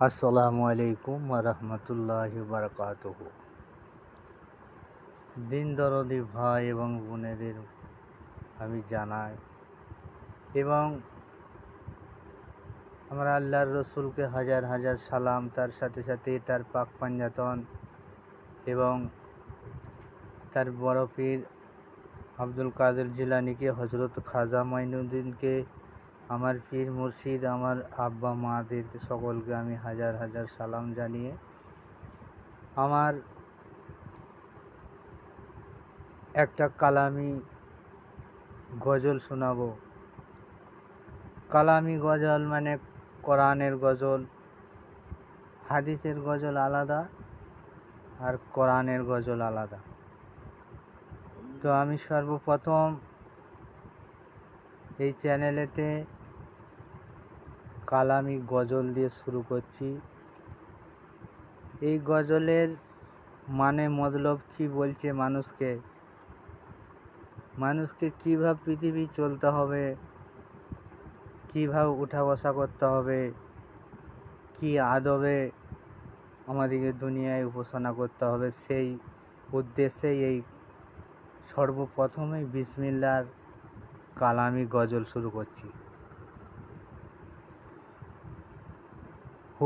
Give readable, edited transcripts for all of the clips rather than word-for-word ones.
আসসালামু আলাইকুম রহমতুল্লাহি বারাকাতুহু। দিন দরদি ভাই এবং বোনেদের আমি জানাই এবং আমরা আল্লাহর রসুলকে হাজার হাজার সালাম, তার সাথে সাথে তার পাক পাঞ্জাতন এবং তার বড় পীর আব্দুল কাদের জিলানীকে, হজরত খাজা মাইনুদ্দিনকে, আমার পীর মুর্শিদ, আমার আব্বা মাদেরকে সকলকে আমি হাজার হাজার সালাম জানিয়ে আমার একটা কালামি গজল শোনাবো। কালামি গজল মানে কোরআনের গজল। হাদিসের গজল আলাদা আর কোরআনের গজল আলাদা। তো আমি সর্বপ্রথম এই চ্যানেলেতে কালামি গজল দিয়ে শুরু করছি। এই গজলের মানে মতলব কি বলছে, মানুষকে কীভাবে পৃথিবী চলতে হবে, কীভাবে উঠা বসা করতে হবে, কি আদবে আমাদেরকে দুনিয়ায় উপাসনা করতে হবে, সেই উদ্দেশ্যেই এই সর্বপ্রথমেই বিসমিল্লাহর কালামি গজল শুরু করছি।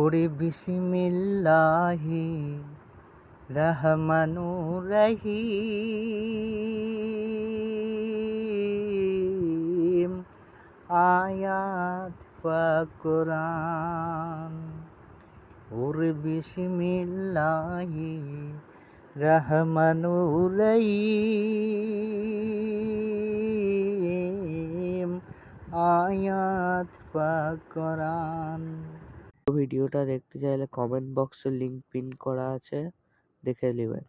ওরে বিসমিল্লাহি রহমানুর রহিম, আয়াত পাক কোরআন। ওরে বিসমিল্লাহি রহমানুর রহিম, আয়াত পাক কোরআন। ভিডিওটা দেখতে চাইলে কমেন্ট বক্সে লিংক পিন করা আছে, দেখে নেবেন।